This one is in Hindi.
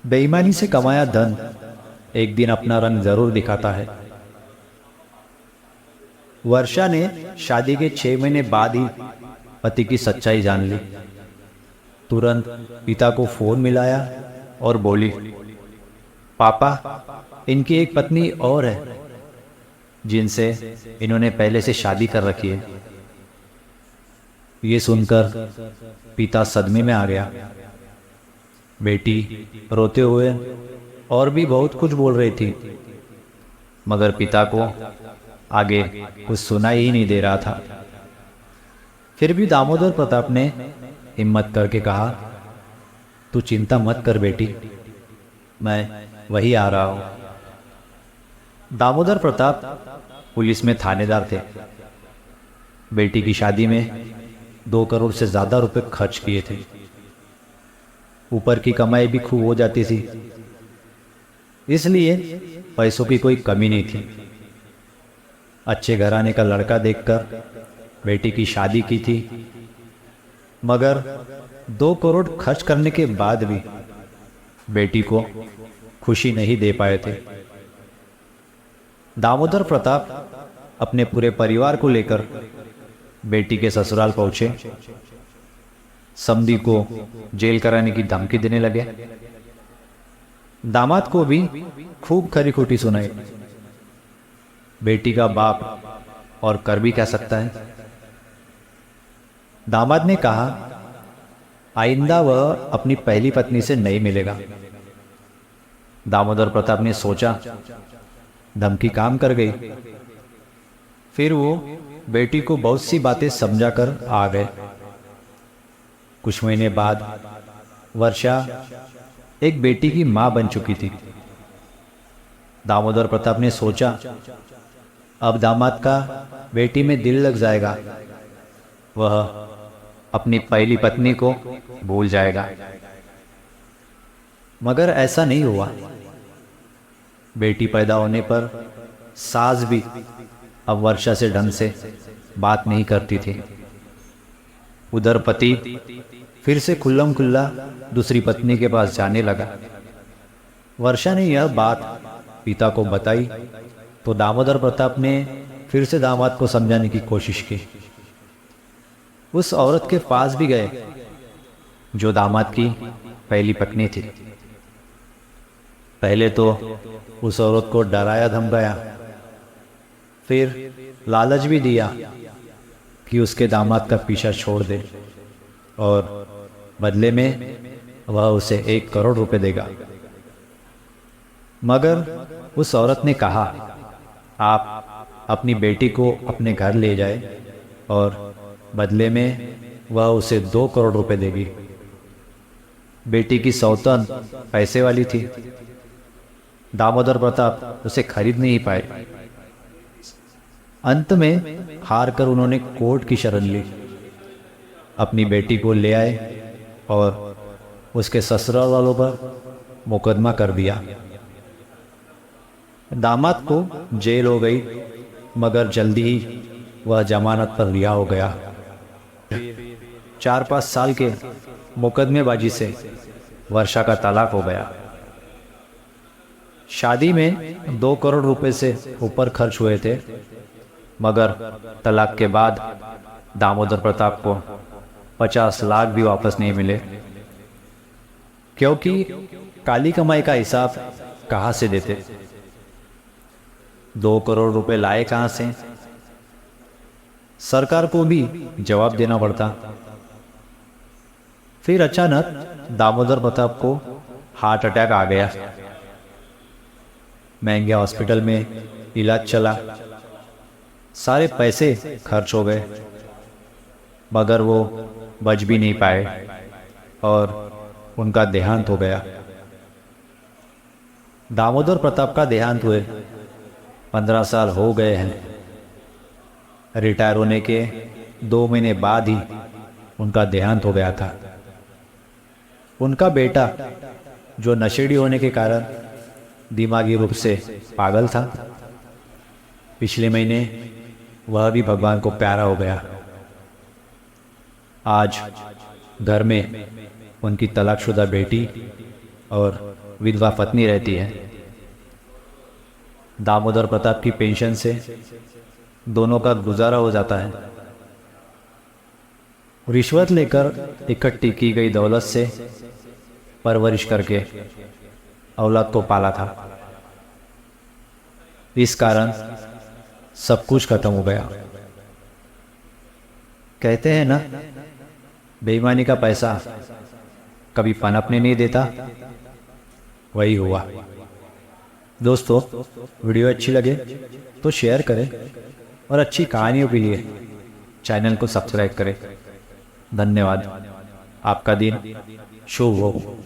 बेईमानी से कमाया धन एक दिन अपना रंग जरूर दिखाता है। वर्षा ने शादी के 6 महीने बाद ही पति की सच्चाई जान ली। तुरंत पिता को फोन मिलाया और बोली, पापा, इनकी एक पत्नी और है जिनसे इन्होंने पहले से शादी कर रखी है। ये सुनकर पिता सदमे में आ गया। बेटी रोते हुए और भी बहुत कुछ बोल रही थी, मगर पिता को आगे कुछ सुनाई ही नहीं दे रहा था। फिर भी दामोदर प्रताप ने हिम्मत करके कहा, तू चिंता मत कर बेटी, मैं वही आ रहा हूं। दामोदर प्रताप पुलिस में थानेदार थे। बेटी की शादी में 2 करोड़ से ज्यादा रुपए खर्च किए थे। ऊपर की कमाई भी खूब हो जाती थी, इसलिए पैसों की कोई कमी नहीं थी। अच्छे घराने का लड़का देखकर बेटी की शादी की थी, मगर 2 करोड़ खर्च करने के बाद भी बेटी को खुशी नहीं दे पाए थे। दामोदर प्रताप अपने पूरे परिवार को लेकर बेटी के ससुराल पहुंचे। समधी को जेल कराने की धमकी देने लगे। दामाद को भी खूब खरी खोटी सुनाई। बेटी का बाप और कर भी क्या सकता है। दामाद ने कहा, आइंदा वह अपनी पहली पत्नी से नहीं मिलेगा। दामोदर प्रताप ने सोचा, धमकी काम कर गई। फिर वो बेटी को बहुत सी बातें समझाकर आ गए। कुछ महीने बाद वर्षा एक बेटी की मां बन चुकी थी। दामोदर प्रताप ने सोचा, अब दामाद का बेटी में दिल लग जाएगा, वह अपनी पहली पत्नी को भूल जाएगा। मगर ऐसा नहीं हुआ। बेटी पैदा होने पर सास भी अब वर्षा से ढंग से बात नहीं करती थी। उधर पति फिर से खुल्लम खुल्ला दूसरी पत्नी के पास जाने लगा। वर्षा ने यह बात पिता को बताई तो दामोदर प्रताप ने फिर से दामाद को समझाने की कोशिश की। उस औरत के पास भी गए जो दामाद की पहली पत्नी थी। पहले तो उस औरत को डराया धमकाया, फिर लालच भी दिया कि उसके दामाद का पीछा छोड़ दे और बदले में वह उसे 1 करोड़ रुपए देगा। मगर उस औरत ने कहा, आप अपनी बेटी को अपने घर ले जाए और बदले में वह उसे 2 करोड़ रुपए देगी। बेटी की सौतन पैसे वाली थी। दामोदर प्रताप उसे खरीद नहीं पाए। अंत में हार कर उन्होंने कोर्ट की शरण ली। अपनी बेटी को ले आए और उसके ससुराल वालों पर मुकदमा कर दिया। दामाद को जेल हो गई, मगर जल्दी ही वह जमानत पर रिहा हो गया। 4-5 साल के मुकदमेबाजी से वर्षा का तलाक हो गया। शादी में 2 करोड़ रुपए से ऊपर खर्च हुए थे, मगर तलाक के बाद दामोदर प्रताप को 50 लाख भी वापस नहीं मिले, क्योंकि काली कमाई का हिसाब कहां से देते। 2 करोड़ रुपए लाए कहां से? सरकार को भी जवाब देना पड़ता। फिर अचानक दामोदर प्रताप को हार्ट अटैक आ गया। महंगे हॉस्पिटल में इलाज चला, सारे पैसे खर्च हो गए, मगर वो बच भी नहीं पाए और उनका देहांत हो गया। दामोदर प्रताप का देहांत हुए 15 साल हो गए हैं। रिटायर होने के 2 महीने बाद ही उनका देहांत हो गया था। उनका बेटा, जो नशेड़ी होने के कारण दिमागी रूप से पागल था, पिछले महीने वह भी भगवान को प्यारा हो गया। आज घर में उनकी तलाकशुदा बेटी और विधवा पत्नी रहती है। दामोदर प्रताप की पेंशन से दोनों का गुजारा हो जाता है। रिश्वत लेकर इकट्ठी की गई दौलत से परवरिश करके औलाद को पाला था। इस कारण सब कुछ खत्म हो गया। कहते हैं ना, बेईमानी का पैसा कभी पनपने नहीं देता, वही हुआ। दोस्तों, वीडियो अच्छी लगे तो शेयर करें और अच्छी कहानियों के लिए चैनल को सब्सक्राइब करें। धन्यवाद। आपका दिन शुभ हो।